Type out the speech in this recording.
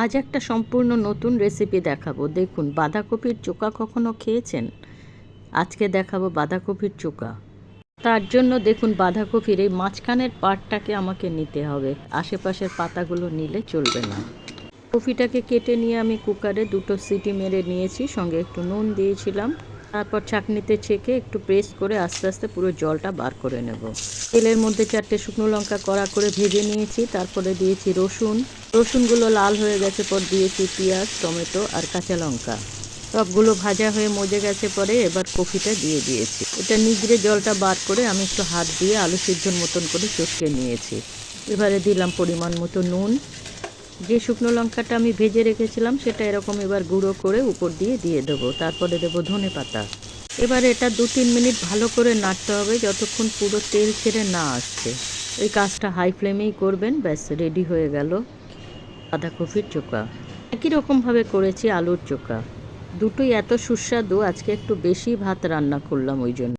আজ একটা সম্পূর্ণ নতুন রেসিপি দেখাবো। দেখুন, বাঁধাকপির চোখা কখনো খেয়েছেন? আজকে দেখাবো বাঁধাকপির চোখা। তার জন্য দেখুন, বাঁধাকপির এই মাঝখানের পার্টটাকে আমাকে নিতে হবে, আশেপাশের পাতাগুলো নিলে চলবে না। কপিটাকে কেটে নিয়ে আমি কুকারে 2টো সিটি মেরে নিয়েছি, সঙ্গে একটু নুন দিয়েছিলাম। তারপর ছাঁকনিতে ছেঁকে একটু প্রেস করে আস্তে আস্তে পুরো জলটা বার করে নেব। তেলের মধ্যে 4টে শুকনো লঙ্কা কড়া করে ভেজে নিয়েছি। তারপরে দিয়েছি রসুনগুলো লাল হয়ে গেছে পর দিয়েছি পেঁয়াজ, টমেটো আর কাঁচা লঙ্কা। সবগুলো ভাজা হয়ে মজে গেছে পরে এবার কপিটা দিয়ে দিয়েছি। এটা নিগড়ে জলটা বার করে আমি একটু হাত দিয়ে আলু সিদ্ধর মতন করে চটকে নিয়েছি। এবারে দিলাম পরিমাণ মতো নুন। যে শুকনো লঙ্কাটা আমি ভেজে রেখেছিলাম সেটা এরকম এবার গুঁড়ো করে উপর দিয়ে দেবো। তারপরে দেবো ধনেপাতা। এবার এটা 2-3 মিনিট ভালো করে নাড়তে হবে যতক্ষণ পুরো তেল ছেড়ে না আসছে। এই কাজটা হাই ফ্লেমেই করবেন। ব্যাস, রেডি হয়ে গেল বাঁধাকপির চোখা। একই রকমভাবে করেছি আলুর চোখা। দুটোই এত সুস্বাদু, আজকে একটু বেশি ভাত রান্না করলাম ওই জন্য।